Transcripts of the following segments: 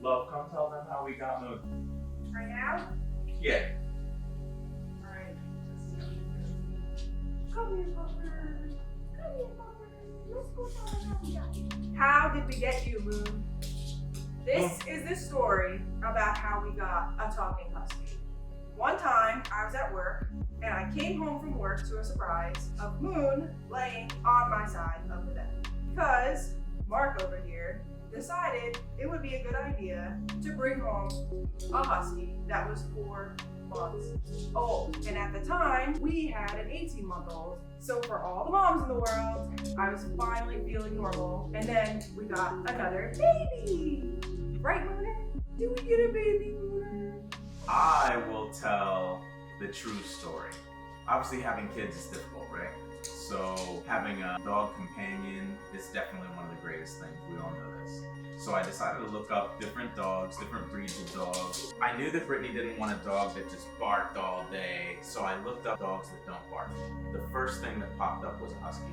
Love, come tell them how we got Moon. Right now? Yeah. Alright. Come here, Puffer. Come here, Puffer. Let's go tell them how we got you. How did we get you, Moon? This is the story about how we got a talking husky. One time, I was at work, and I came home from work to a surprise of Moon laying on my side of the bed. Because Mark over here decided it would be a good idea to bring home a husky that was 4 months old. And at the time, we had an 18-month-old. So for all the moms in the world, I was finally feeling normal. And then we got another baby. Right, Mooner? Do we get a baby, Mooner? I will tell the true story. Obviously, having kids is difficult, right? So having a dog companion is definitely one of the greatest things. We all know this. So I decided to look up different dogs, different breeds of dogs. I knew that Brittany didn't want a dog that just barked all day, so I looked up dogs that don't bark. The first thing that popped up was a husky.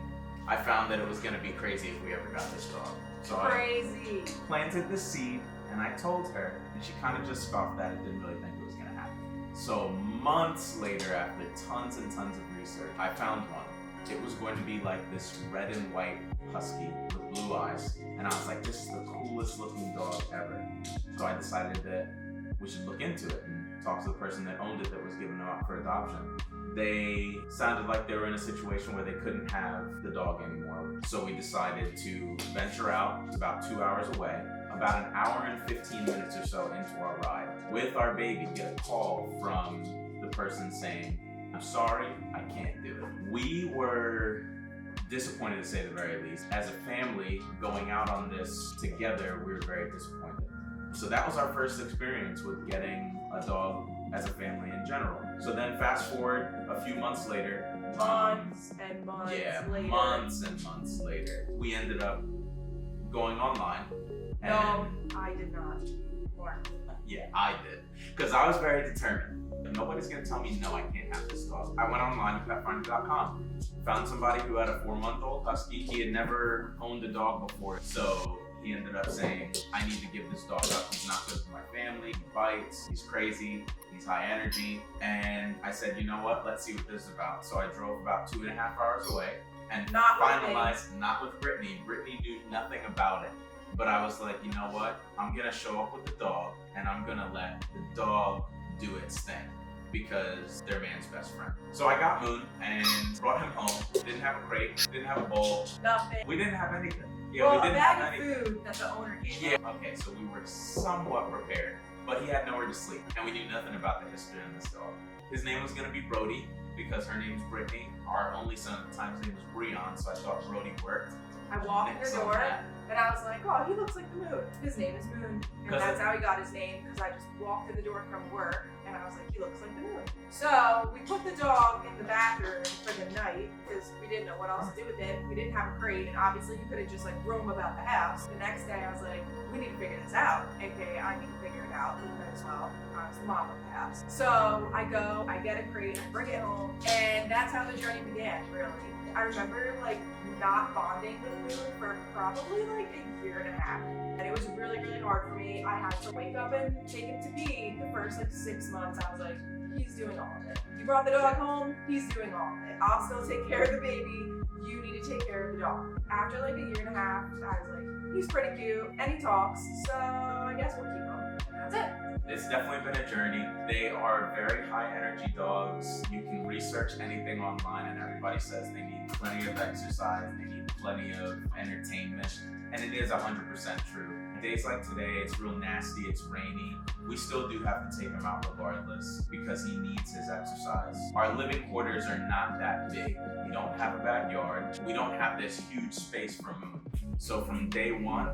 I found that it was going to be crazy if we ever got this dog. So Crazy. I planted the seed, and I told her, and she kind of just scoffed at it, didn't really think it was going to happen. So months later, after tons and tons of research, I found one. It was going to be like this red and white husky with blue eyes. And I was like, this is the coolest looking dog ever. So I decided that we should look into it and talk to the person that owned it that was giving them up for adoption. They sounded like they were in a situation where they couldn't have the dog anymore. So we decided to venture out. It's about 2 hours away. About an hour and 15 minutes or so into our ride, with our baby, get a call from the person saying, I'm sorry, I can't do it. We were disappointed, to say the very least. As a family, going out on this together, we were very disappointed. So that was our first experience with getting a dog as a family in general. So then fast forward a few months later. Months and months later. Months and months later. We ended up going online. No, I did not. Mark. Yeah, I did. Because I was very determined. Nobody's going to tell me, no, I can't have this dog. I went online to petfinder.com. Found somebody who had a 4-month-old husky. He had never owned a dog before. So he ended up saying, I need to give this dog up. He's not good for my family. He bites. He's crazy. He's high energy. And I said, you know what? Let's see what this is about. So I drove about 2.5 hours away and finalized, not with Brittany. Brittany knew nothing about it. But I was like, you know what? I'm gonna show up with the dog and I'm gonna let the dog do its thing because they're man's best friend. So I got Moon and brought him home. Didn't have a crate, didn't have a bowl. Nothing. We didn't have anything. Well, we didn't a have bag of anything. food that the owner gave. Yeah, okay, so we were somewhat prepared, but he had nowhere to sleep and we knew nothing about the history of this dog. His name was gonna be Brody because her name's Brittany. Our only son at the time, his name was Breon, so I thought Brody worked. I walked in the door and I was like, oh, he looks like the Moon. His name is Moon. And that's how he got his name, because I just walked in the door from work and I was like, he looks like the Moon. So we put the dog in the bathroom for the night because we didn't know what else to do with it. We didn't have a crate, and obviously you could have just like roam about the house. The next day I was like, we need to figure this out. AKA I need to figure it out because, well, I was the mom of the house. So I go, I get a crate, I bring it home, and that's how the journey began, really. I remember like not bonding with Moon for probably like a year and a half. And it was really, really hard for me. I had to wake up and take him to pee the first like 6 months. I was like, he's doing all of it. You brought the dog home, he's doing all of it. I'll still take care of the baby. You need to take care of the dog. After like a year and a half, I was like, he's pretty cute and he talks, so I guess we'll keep him. And that's it. It's definitely been a journey. They are very high energy dogs. You can research anything online and everybody says they need plenty of exercise, they need plenty of entertainment, and it is 100% true. Days like today, it's real nasty, it's rainy. We still do have to take him out regardless because he needs his exercise. Our living quarters are not that big. We don't have a backyard. We don't have this huge space for Moon. So from day one,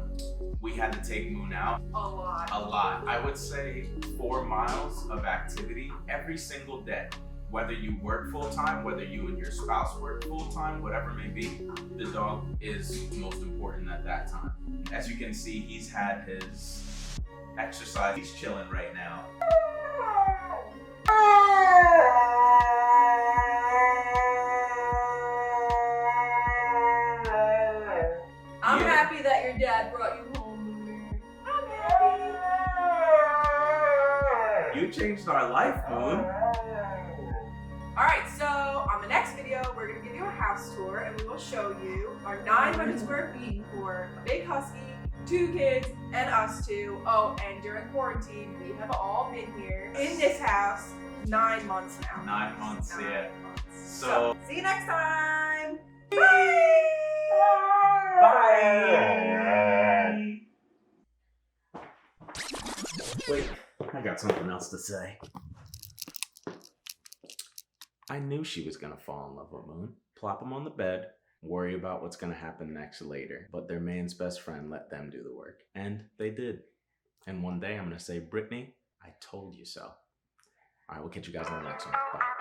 we had to take Moon out. A lot. A lot. I would say 4 miles of activity every single day. Whether you work full-time, whether you and your spouse work full-time, whatever it may be, the dog is most important at that time. As you can see, he's had his exercise. He's chilling right now. I'm happy that your dad brought you home, Mooner. I'm happy. You changed our life, Moon. Alright, so on the next video, we're going to give you a house tour and we will show you our 900 square feet for a big husky, 2 kids, and us 2. Oh, and during quarantine, we have all been here in this house 9 months now. 9 months, yeah. Months. So, See you next time. bye! Wait, I got something else to say. I knew she was gonna fall in love with Moon. Plop him on the bed, worry about what's gonna happen next later. But their man's best friend let them do the work. And they did. And one day I'm gonna say, Brittany, I told you so. Alright, we'll catch you guys on the next one. Bye.